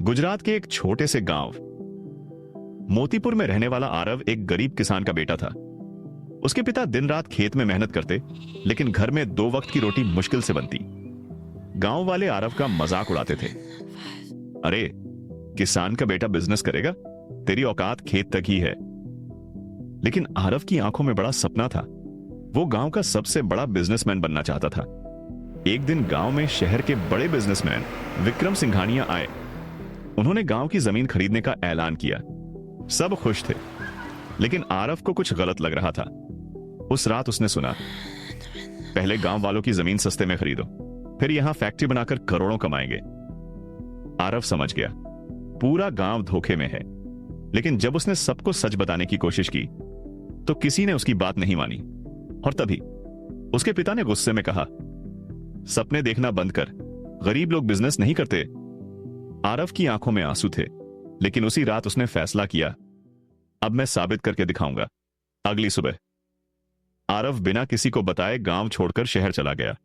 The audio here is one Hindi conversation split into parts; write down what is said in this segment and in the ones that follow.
गुजरात के एक छोटे से गांव मोतीपुर में रहने वाला आरव एक गरीब किसान का बेटा था। उसके पिता दिन रात खेत में मेहनत करते, लेकिन घर में 2 वक्त की रोटी मुश्किल से बनती। गांव वाले आरव का मजाक उड़ाते थे। अरे, किसान का बेटा बिजनेस करेगा, तेरी औकात खेत तक ही है। लेकिन आरव की आंखों में बड़ा सपना था। वो गांव का सबसे बड़ा बिजनेसमैन बनना चाहता था। एक दिन गांव में शहर के बड़े बिजनेसमैन विक्रम सिंघानिया आए। उन्होंने गांव की जमीन खरीदने का ऐलान किया। सब खुश थे, लेकिन आरव को कुछ गलत लग रहा था। उस रात उसने सुना, पहले गांव वालों की जमीन सस्ते में खरीदो, फिर यहां फैक्ट्री बनाकर करोड़ों कमाएंगे। आरव समझ गया, पूरा गांव धोखे में है। लेकिन जब उसने सबको सच बताने की कोशिश की तो किसी ने उसकी बात नहीं मानी। और तभी उसके पिता ने गुस्से में कहा, सपने देखना बंद कर, गरीब लोग बिजनेस नहीं करते। आरव की आंखों में आंसू थे, लेकिन उसी रात उसने फैसला किया, अब मैं साबित करके दिखाऊंगा। अगली सुबह आरव बिना किसी को बताए गांव छोड़कर शहर चला गया।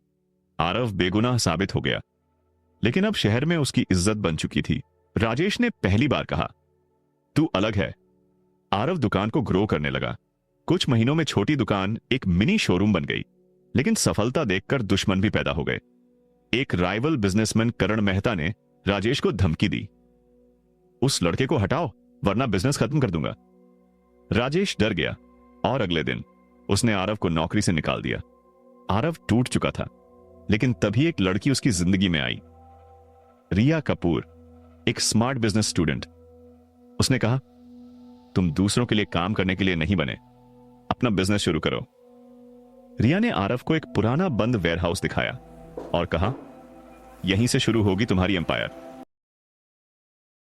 आरव बेगुनाह साबित हो गया, लेकिन अब शहर में उसकी इज्जत बन चुकी थी। राजेश ने पहली बार कहा, तू अलग है। आरव दुकान को ग्रो करने लगा। कुछ महीनों में छोटी दुकान एक मिनी शोरूम बन गई। लेकिन सफलता देखकर दुश्मन भी पैदा हो गए। एक राइवल बिजनेसमैन करण मेहता ने राजेश को धमकी दी, उस लड़के को हटाओ वरना बिजनेस खत्म कर दूंगा। राजेश डर गया और अगले दिन उसने आरव को नौकरी से निकाल दिया। आरव टूट चुका था, लेकिन तभी एक लड़की उसकी जिंदगी में आई, रिया कपूर, एक स्मार्ट बिजनेस स्टूडेंट। उसने कहा, तुम दूसरों के लिए काम करने के लिए नहीं बने, अपना बिजनेस शुरू करो। रिया ने आरव को एक पुराना बंद वेयरहाउस दिखाया और कहा, यहीं से शुरू होगी तुम्हारी एम्पायर।